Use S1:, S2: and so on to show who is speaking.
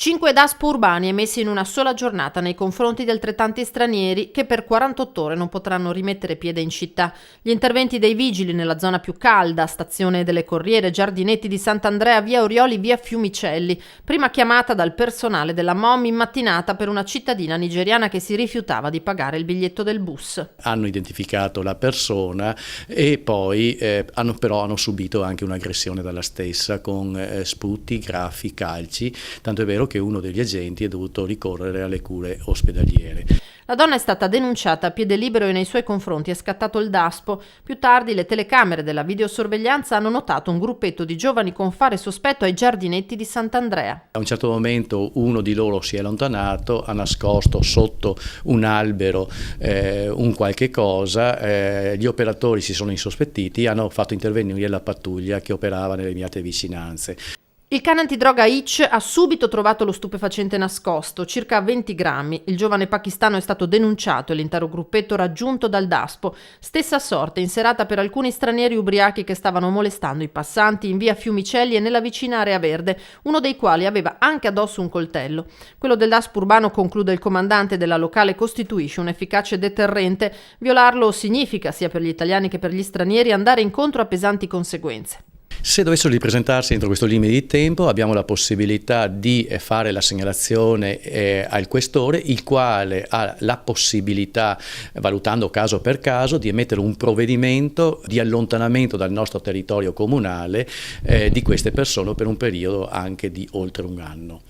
S1: 5 DASPO urbani emessi in una sola giornata nei confronti di altrettanti stranieri che per 48 ore non potranno rimettere piede in città. Gli interventi dei vigili nella zona più calda, stazione delle Corriere, Giardinetti di Sant'Andrea, via Orioli, via Fiumicelli. Prima chiamata dal personale della MOM in mattinata per una cittadina nigeriana che si rifiutava di pagare il biglietto del bus.
S2: Hanno identificato la persona e poi hanno subito anche un'aggressione dalla stessa con sputi, graffi, calci, tanto è vero che uno degli agenti è dovuto ricorrere alle cure ospedaliere.
S1: La donna è stata denunciata a piede libero e nei suoi confronti è scattato il DASPO. Più tardi le telecamere della videosorveglianza hanno notato un gruppetto di giovani con fare sospetto ai Giardinetti di Sant'Andrea.
S2: A un certo momento uno di loro si è allontanato, ha nascosto sotto un albero un qualche cosa, gli operatori si sono insospettiti e hanno fatto intervenire la pattuglia che operava nelle immediate vicinanze.
S1: Il cane antidroga Hitch ha subito trovato lo stupefacente nascosto, circa 20 grammi. Il giovane pakistano è stato denunciato e l'intero gruppetto raggiunto dal DASPO. Stessa sorte in serata per alcuni stranieri ubriachi che stavano molestando i passanti in via Fiumicelli e nella vicina area verde, uno dei quali aveva anche addosso un coltello. Quello del DASPO urbano, conclude il comandante della locale, costituisce un efficace deterrente. Violarlo significa, sia per gli italiani che per gli stranieri, andare incontro a pesanti conseguenze.
S2: Se dovessero ripresentarsi entro questo limite di tempo, abbiamo la possibilità di fare la segnalazione al questore, il quale ha la possibilità, valutando caso per caso, di emettere un provvedimento di allontanamento dal nostro territorio comunale di queste persone per un periodo anche di oltre un anno.